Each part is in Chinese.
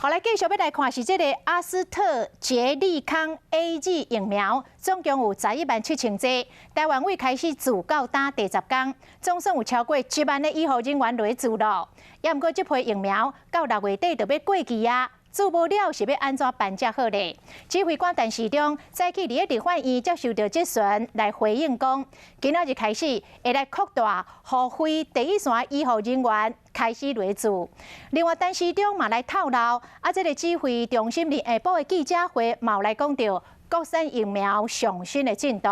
后来继续要来看是这个阿斯特捷利康 AZ 疫苗，总共有117000剂。台湾为开始自到打第10天，总算有超过1万的医护人员来自咯。也毋过这批疫苗到6月底就要过期啊。 做无了是要安怎办才好咧？指挥官陈时中早起伫立法院接受到质询来回应讲，今仔日开始会来扩大互非第一线医护人员开始入住。另外，陈时中嘛来透露，这个指挥中心伫下晡的记者会嘛有来讲到国产疫苗上新的进度，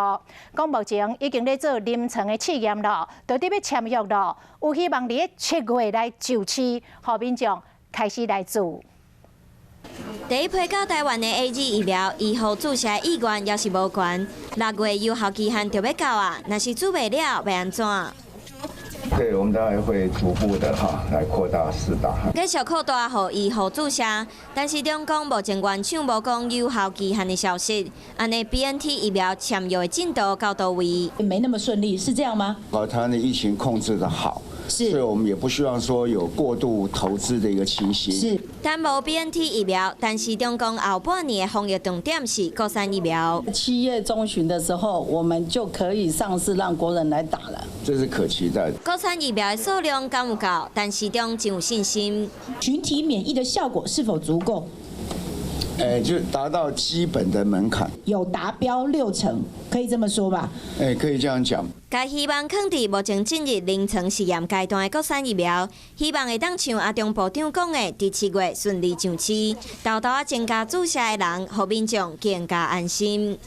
讲目前已经咧做临床的试验咯，到底要签约咯，有希望伫7月来就市，互民众开始来做。 第一批到台湾的 AZ 疫苗，医护注射意愿也是无悬，6月有效期限就要到啊，若是做袂了，要安怎？对，我们当然会逐步的来扩大施打。继续扩大予医护注射，但是中讲目前原厂无讲有效期限的消息，安尼 BNT 疫苗签约的进度到倒位？没那么顺利，是这样吗？台湾的疫情控制得好。 所以我们也不希望说有过度投资的一个情形。是，但无 BNT 疫苗，但是中共后半年的防疫重点是国产疫苗。7月中旬的时候，我们就可以上市让国人来打了，这是可期待的。国产疫苗的数量敢有够？但是中真有信心。群体免疫的效果是否足够？就达到基本的门槛，有达标60%，可以这么说吧？可以这样讲。该希望放伫目前进入临床试验阶段的国产疫苗，希望会当像阿中部长讲的，伫7月顺利上市，豆豆增加注射的人，互民众更加安心。